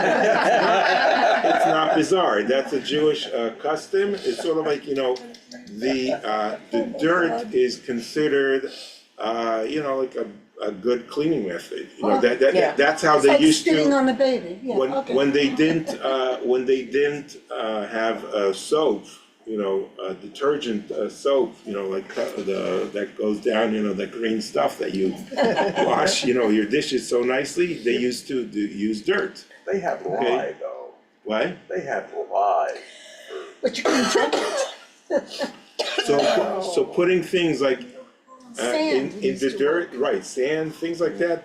it's not bizarre, that's a Jewish custom, it's sort of like, the dirt is considered, like a good cleaning method, Yeah. that's how It's they like used spitting to, on a baby, yeah, okay. when they didn't have soap, detergent soap, like that goes down, that green stuff that you wash, your dishes so nicely, they used to use dirt. They have Okay. lye though, Why? they have lye. But you can touch it. So putting things like Sand in used the to dirt, right, sand, things like that,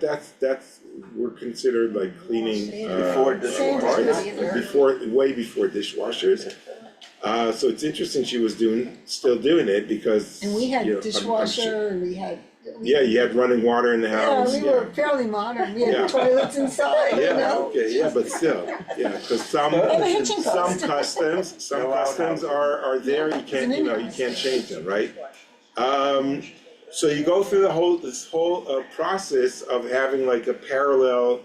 that's were considered like cleaning Before Sand parts, is good. way before dishwashers. So it's interesting she was still doing it because, And we had I'm sure- dishwasher, and we had. Yeah, you had running water in the Yeah, house, we were fairly modern, we Yeah. had toilets inside, you Yeah, know? okay, yeah, but still, cause some And a hitching post. customs are there, you can't, you can't change them, right? So you go through this whole process of having like a parallel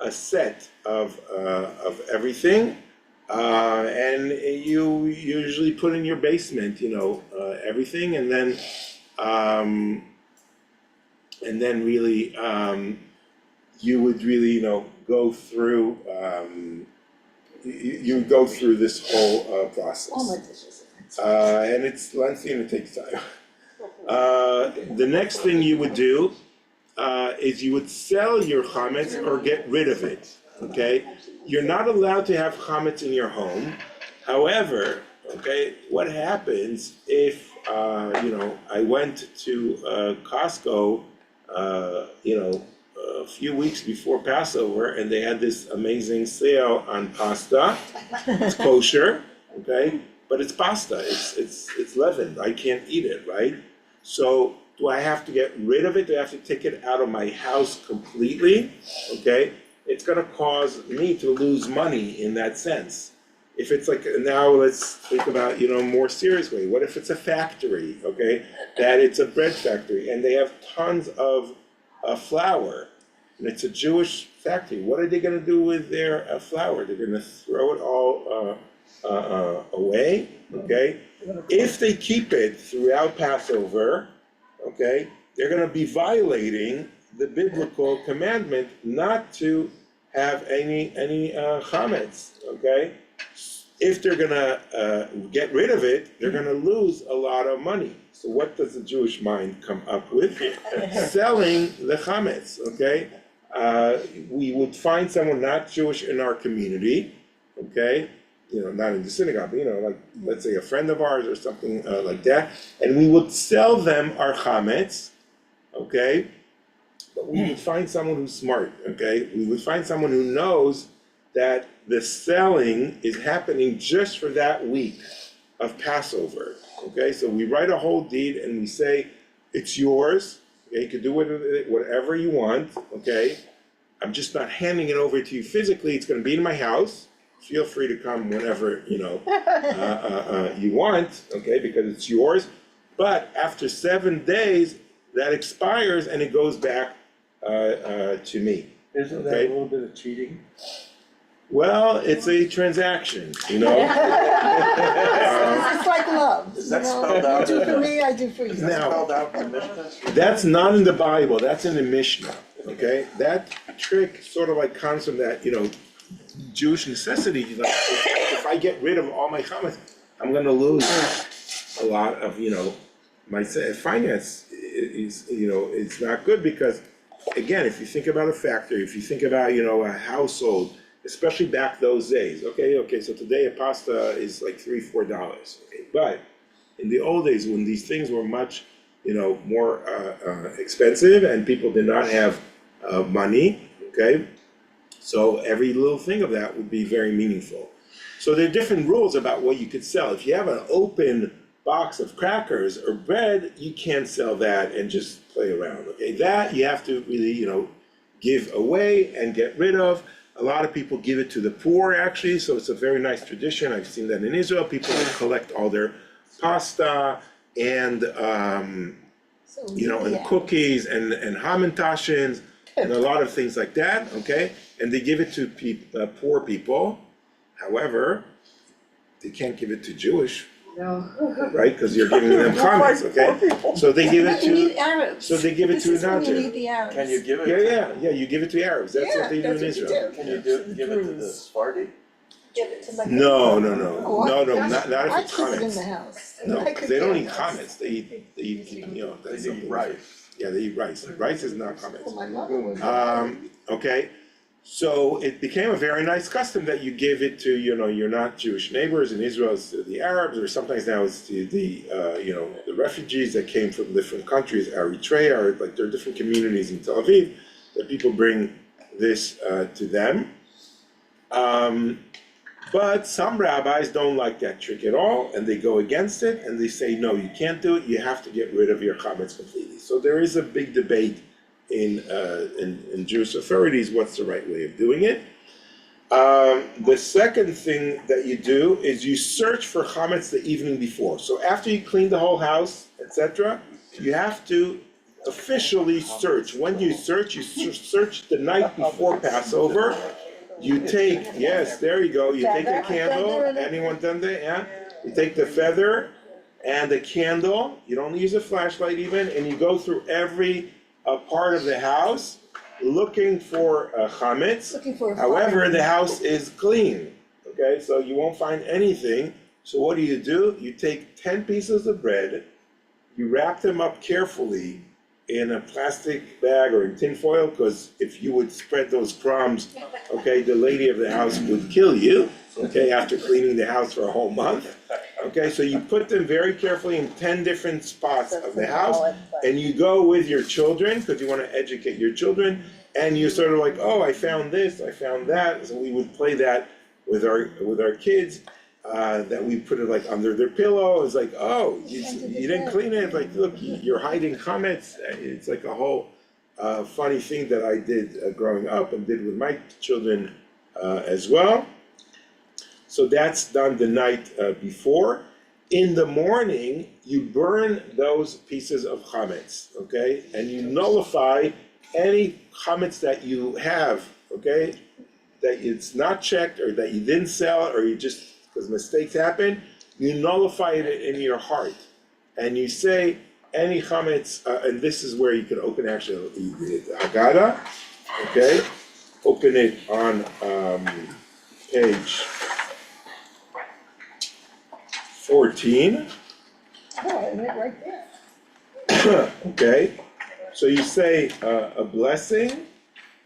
set of everything. And you usually put in your basement, everything, and then really, you would really, go through, you would go through this whole process. All my dishes. And it's lengthy and it takes time. The next thing you would do is you would sell your chametz or get rid of it, okay? You're not allowed to have chametz in your home. However, okay, what happens if, I went to Costco, a few weeks before Passover and they had this amazing sale on pasta. It's kosher, okay? But it's pasta, it's leavened, I can't eat it, right? So do I have to get rid of it? Do I have to take it out of my house completely? Okay, it's gonna cause me to lose money in that sense. If it's like, now let's think about, more serious way. What if it's a factory, okay? That it's a bread factory and they have tons of flour and it's a Jewish factory. What are they gonna do with their flour? They're gonna throw it all away, okay? If they keep it throughout Passover, okay, they're gonna be violating the biblical commandment not to have any chametz, okay? If they're gonna get rid of it, they're gonna lose a lot of money. So what does the Jewish mind come up with? Selling the chametz, okay? We would find someone not Jewish in our community, okay? Not in the synagogue, but like, let's say a friend of ours or something like that, and we would sell them our chametz, okay? But we would find someone who's smart, okay? We would find someone who knows that the selling is happening just for that week of Passover, okay? So we write a whole deed and we say, it's yours, okay? You can do with it whatever you want, okay? I'm just not handing it over to you physically, it's gonna be in my house. Feel free to come whenever, you want, okay, because it's yours. But after 7 days, that expires and it goes back to me. Isn't that a little bit of cheating? Well, it's a transaction, It's like love, Is that spelled out? You do for me, I do for you. Is that spelled out in the Mishnah? That's not in the Bible, that's in the Mishnah, okay? That trick sort of like comes from that, Jewish necessity, like if I get rid of all my chametz, I'm gonna lose a lot of, my finance is, it's not good because, again, if you think about a factory, if you think about, a household, especially back those days, okay, so today a pasta is like $3-4, okay, but in the old days when these things were much, more expensive and people did not have money, okay? So every little thing of that would be very meaningful. So there are different rules about what you could sell. If you have an open box of crackers or bread, you can't sell that and just play around, okay? That you have to really, give away and get rid of. A lot of people give it to the poor actually, so it's a very nice tradition. I've seen that in Israel. People collect all their pasta and, and cookies and hamintashins and a lot of things like that, okay? And they give it to poor people. However, they can't give it to Jewish, No. right? Because you're giving them chametz, okay? So they give it You need to, Arabs. so they give it This to is a when you Nazir. need the Arabs. Can you give it? Yeah, you give it to Arabs, that's what they do Yeah, in that's what you Israel. do. Can you give it to the Sephardi? Give it to my. No, Oh, not if I it's keep it in the chametz. house. No, I 'cause could they don't care eat less. chametz, they eat, you know, They that's eat something. rice. Yeah, they eat rice, rice is not Well, chametz. my mother was. Okay, so it became a very nice custom that you give it to, you know, your not Jewish neighbors. In Israel, it's to the Arabs, or sometimes now it's to the, you know, the refugees that came from different countries, Eritrea, or like there are different communities in Tel Aviv, that people bring this to them. But some rabbis don't like that trick at all, and they go against it, and they say, no, you can't do it, you have to get rid of your chametz completely. So there is a big debate in Jewish authorities, what's the right way of doing it. The second thing that you do is you search for chametz the evening before. So after you clean the whole house, etc., you have to officially search. When you search the night before Passover. You take, yes, there you go, you take a candle, anyone done that, yeah? You take the feather and the candle, you don't use a flashlight even, and you go through every part of the house looking for chametz. Looking for a However, fire. the house is clean, okay, so you won't find anything. So what do? You take 10 pieces of bread, you wrap them up carefully in a plastic bag or in tin foil, because if you would spread those crumbs, okay, the lady of the house would kill you, okay, after cleaning the house for a whole month. Okay, so you put them very carefully in 10 different spots of the house, and you go with your children, because you want to educate your children, and you're sort of like, oh, I found this, I found that, so we would play that with our kids. That we put it like under their pillow. It's like, oh, you didn't clean it. It's like, look, you're hiding chametz. It's like a whole funny thing that I did growing up and did with my children as well. So that's done the night before. In the morning, you burn those pieces of chametz, okay, and you nullify any chametz that you have, okay, that it's not checked or that you didn't sell or you just. Because mistakes happen, you nullify it in your heart, and you say any chametz, and this is where you can open actually the Haggadah, okay? Open it on page 14. Oh, I went right there. Okay, so you say a blessing.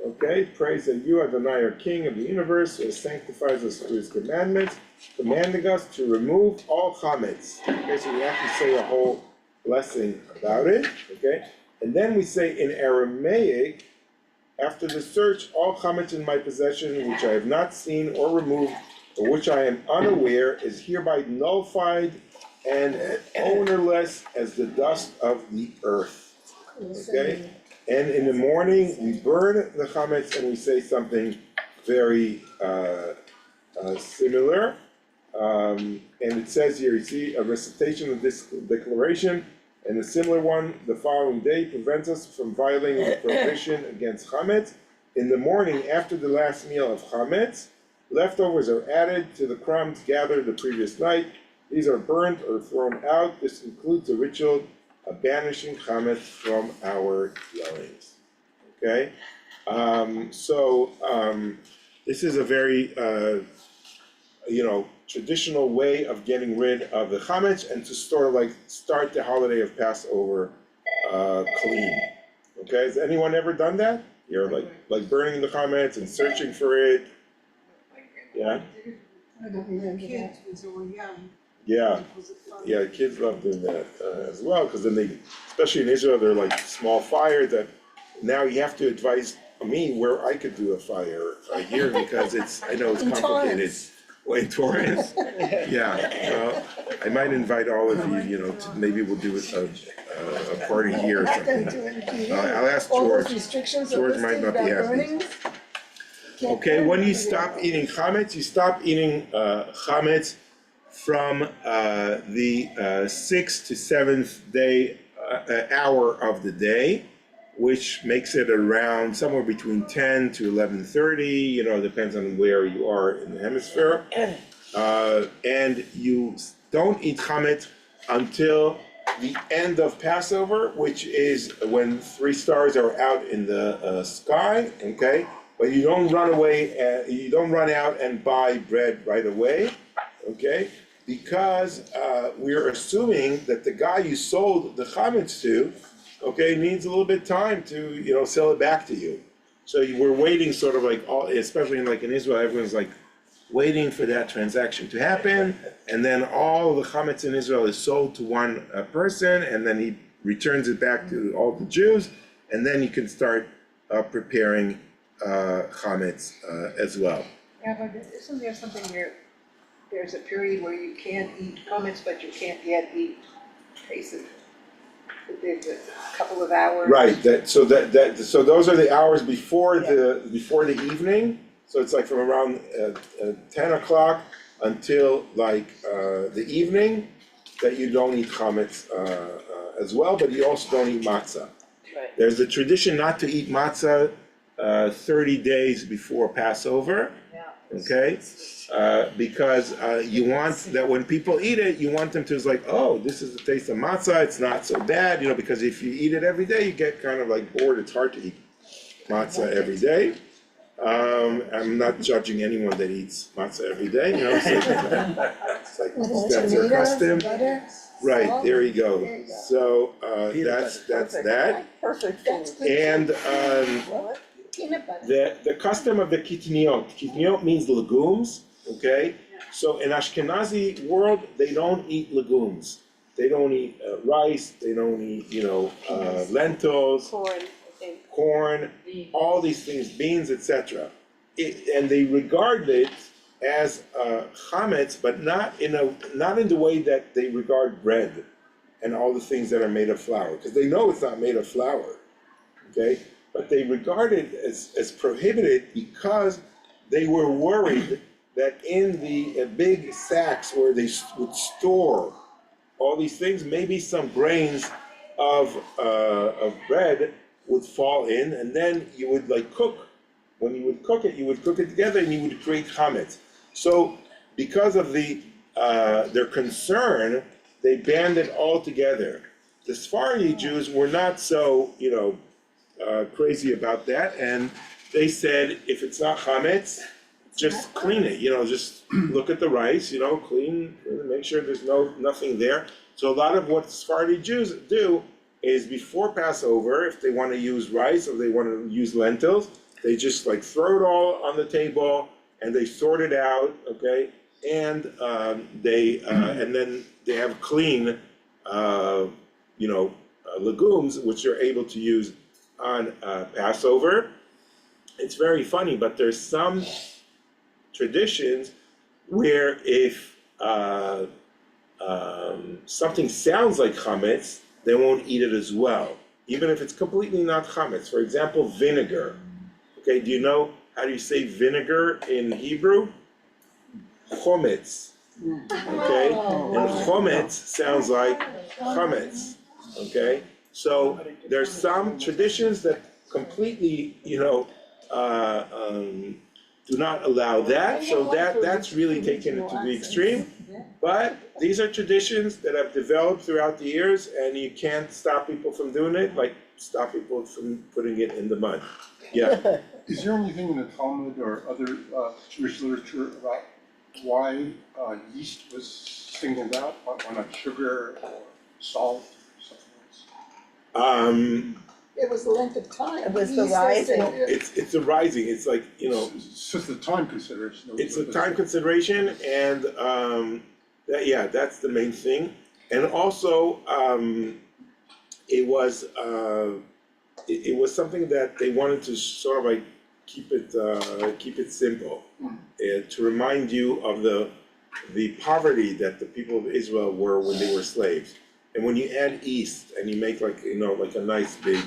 Okay, praise that you, Adonai, are King of the universe, who sanctifies us through His commandments, commanding us to remove all chametz. Okay, so we actually say a whole blessing about it. Okay, and then we say in Aramaic, after the search, all chametz in my possession, which I have not seen or removed, or which I am unaware, is hereby nullified and ownerless as the dust of the earth. Okay. And in the morning, we burn the chametz and we say something very similar. And it says here, you see, a recitation of this declaration and a similar one the following day prevents us from violating the prohibition against chametz. In the morning, after the last meal of chametz, leftovers are added to the crumbs gathered the previous night. These are burned or thrown out. This includes the ritual banishing chametz from our dwellings. Okay, this is a very traditional way of getting rid of the chametz and to start the holiday of Passover clean. Okay, has anyone ever done that? You're like burning the chametz and searching for it. Yeah. I don't remember that. Kids when they were young. Yeah. Was it fun? Yeah, kids love doing that as well, because then they, especially in Israel, they're like small fires that now you have to advise me where I could do a fire here because I know it's In complicated. Torrance. Well, in Torrance? Yeah, well, I might invite all of you, maybe we'll do a party here or Not gonna something. do it here. I'll ask All those George. restrictions are George might listed not be about happy. burnings. Can't Okay, burn when you it. stop eating chametz, you stop eating chametz from the 6th to 7th day hour of the day. which makes it around somewhere between 10 to 11:30, depends on where you are in the hemisphere. And you don't eat chametz until the end of Passover, which is when 3 stars are out in the sky, okay? But you don't run away, you don't run out and buy bread right away, okay? Because we're assuming that the guy you sold the chametz to, okay, needs a little bit of time to, sell it back to you. So we're waiting sort of like, especially in Israel, everyone's like waiting for that transaction to happen, and then all the chametz in Israel is sold to one person, and then he returns it back to all the Jews, and then you can start preparing chametz as well. Yeah, but isn't there something where there's a period where you can't eat chametz, but you can't yet eat pieces? There's a couple of hours. Right. So those are the hours before the evening. So it's like from around 10 o'clock until the evening that you don't eat chametz as well, but you also don't eat matzah. Right. There's a tradition not to eat matzah 30 days before Passover. Okay, because you want that when people eat it, you want them to like, oh, this is the taste of matzah. It's not so bad, because if you eat it every day, you get kind of like bored. It's hard to eat matzah every day. I'm not judging anyone that eats matzah every day. It's like that's their custom. Butter, Right, salt. there you go. There you go. So that's that. Perfect That's food. good. And What? Peanut butter. the custom of the kitniot means legumes, okay? So in Ashkenazi world, they don't eat legumes. They don't eat rice, they don't eat, lentils, Corn, I think. corn, all these things, beans, etc. And they regard it as chametz, but not in the way that they regard bread and all the things that are made of flour, because they know it's not made of flour, okay? But they regard it as prohibited because they were worried that in the big sacks where they would store all these things, maybe some grains of bread would fall in, and then you would cook. When you would cook it, together, and you would create chametz. So, because of their concern, they banned it altogether. The Sephardi Jews were not so, crazy about that, and they said if it's not chametz, just clean it. Just look at the rice. Clean, make sure there's nothing there. So a lot of what Sephardi Jews do is before Passover, if they want to use rice or they want to use lentils, they just throw it all on the table and they sort it out, okay? And and then they have clean, legumes which they're able to use on Passover. It's very funny, but there's some traditions where if something sounds like chametz, they won't eat it as well, even if it's completely not chametz. For example, vinegar. Okay, do you know how do you say vinegar in Hebrew? Chometz. Okay, and chometz sounds like chametz. Okay, so there's some traditions that completely, do not allow that. So that's really taken it to the extreme. But these are traditions that have developed throughout the years, and you can't stop people from doing it, like stop people from putting it in the mud. Yeah. Is there anything in the Talmud or other Jewish literature about why yeast was singled out, why not sugar or salt or something else? It was the length of time. It was the Yeast rising. It's a rising. It's like It's just the time consideration. it's a time consideration, and that's the main thing. And also, it was something that they wanted to sort of keep it simple, and to remind you of the poverty that the people of Israel were when they were slaves. And when you add yeast and you make like a nice big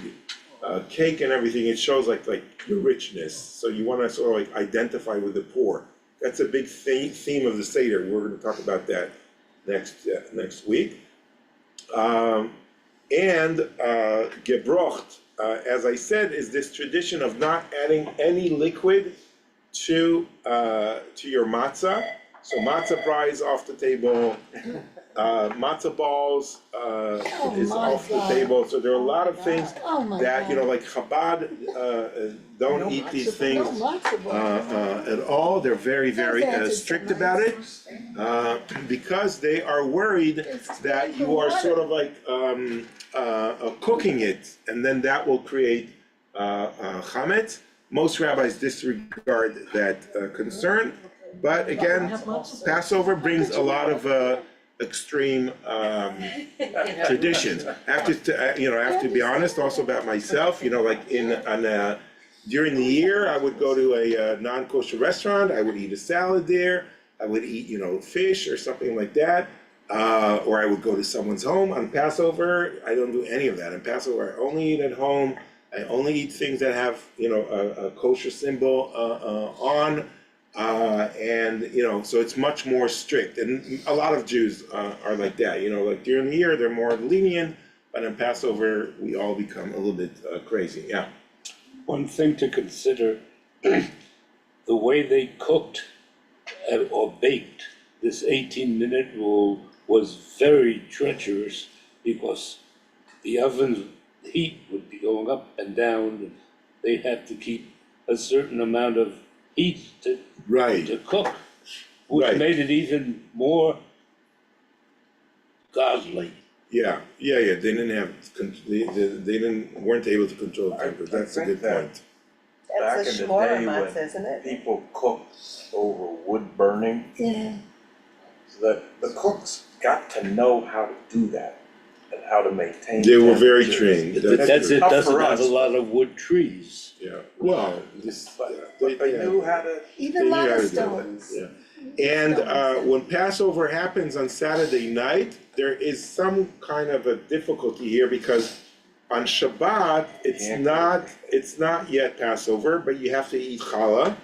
cake and everything, it shows like your richness. So you want to sort of identify with the poor. That's a big theme of the Seder. We're going to talk about that next week. And gebrocht, as I said, is this tradition of not adding any liquid to your matzah. So matzah pie is off the table, matzah balls is my off the God. table. So there are a lot of things Oh my that, God. you know, like Chabad don't eat these things at all. They're very, very strict about it because they are worried that you are sort of like cooking it, and then that will create chametz. Most rabbis disregard that concern, but again, Passover brings a lot of extreme traditions. I have to be honest also about myself. You know, like during the year, I would go to a non-kosher restaurant. I would eat a salad there. I would eat, you know, fish or something like that. Or I would go to someone's home on Passover. I don't do any of that. On Passover, I only eat at home. I only eat things that have, you know, a kosher symbol on. And, you know, so it's much more strict. And a lot of Jews are like that. You know, like during the year, they're more lenient. But on Passover, we all become a little bit crazy. Yeah. One thing to consider, the way they cooked or baked this 18-minute rule was very treacherous because the oven's heat would be going up and down. And they'd have to keep a certain amount of heat to cook, which Right. made it even more godly. Yeah. They didn't have, weren't able to control the temperature. That's a good point. That's Back a in the shmora day matzah, when isn't it? people cooked over wood burning, Yeah. so that the cooks got to know how to do that and how to maintain. They were very temperatures. trained. That's it, tough doesn't for have a us. lot of wood trees. Yeah. Well, But they knew how to. Even They knew how lava to do it, stones. yeah. And when Passover happens on Saturday night, there is some kind of a difficulty here because on Shabbat, it's not yet Passover, but you have to eat challah.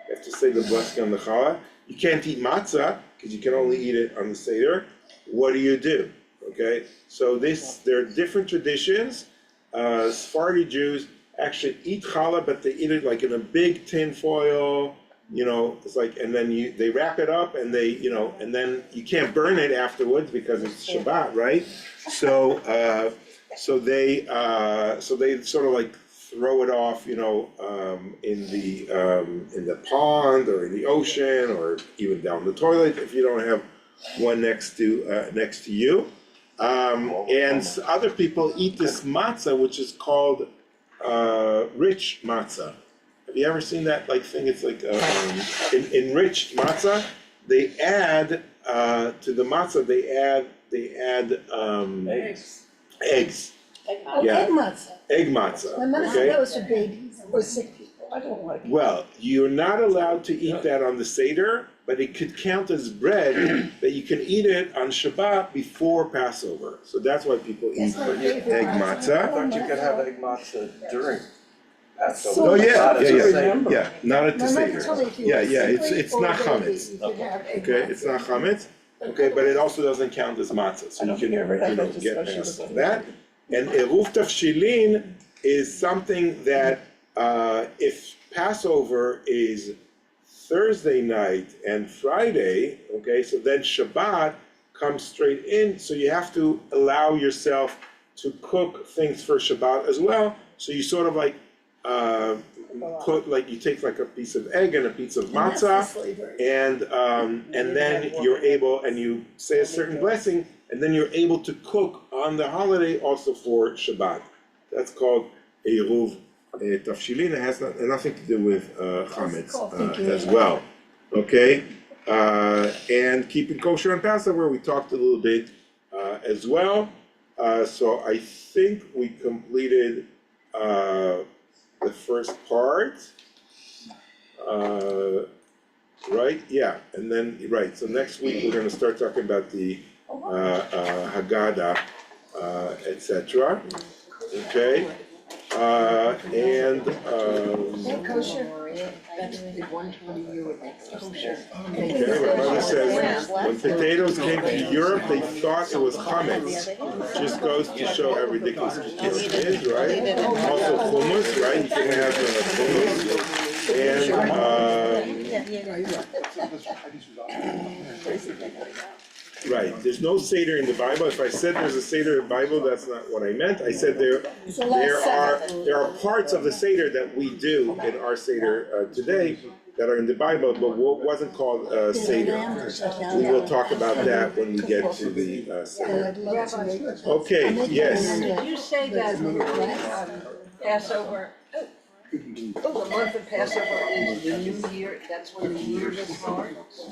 You have to say the blessing on the challah. You can't eat matzah because you can only eat it on the Seder. What do? Okay, so there are different traditions. Sephardi Jews actually eat challah, but they eat it like in a big tin foil. You know, it's like, and then they wrap it up and they, you know, and then you can't burn it afterwards because it's Shabbat, right? So they sort of like throw it off, you know, in the pond or in the ocean or even down the toilet if you don't have one next to you. And other people eat this matzah, which is called rich matzah. Have you ever seen that thing? It's like in rich matzah, they add to the matzah. They add eggs. Oh, Yeah. egg matzah. Egg matzah. My mother said that was for babies or sick people. I don't like it. Well, you're not allowed to eat that on the Seder, but it could count as bread that you can eat it on Shabbat before Passover. So that's why people eat That's my favorite egg I matzah. thought you could have egg matzah during Passover. So Oh, yeah, not as a yeah, Seder. yeah, not at the My mother Seder. told me if you Yeah, were yeah, sickly it's or not a baby, chametz. you could have egg Okay, it's not chametz. Okay, but it also doesn't count as matzah, so I you don't can, think I ever had you know, that get discussion past with that. And eruv tafshilin is something that if Passover is Thursday night and Friday, okay, so then Shabbat comes straight in, so you have to allow yourself to cook things for Shabbat as well. So you sort of like you take like a piece of egg and a piece of And that's the matzah, slavery. and then you're able, and you say a certain blessing, and then you're able to cook on the holiday also for Shabbat. That's called eruv tafshilin. It has nothing to do with chametz as well. Okay, and keeping kosher on Passover, we talked a little bit as well. So I think we completed the first part. Right? Yeah, and then so next week we're going to start talking about the Haggadah, etc. Okay, and Egg kosher. That's the 120 year kosher. okay, my mother says last. potatoes came to Europe, they thought it was chametz. Just goes to show how ridiculous it is, right? Also hummus, right? You can have hummus. And, right, there's no Seder in the Bible. If I said there's a Seder in the Bible, that's not what I meant. I said there are parts of the Seder that we do in our Seder today that are in the Bible, but what wasn't called Seder. We will talk about that when we get to the Seder. Okay, yes. Did you say that Passover, the month of Passover is the new year, that's when the year starts?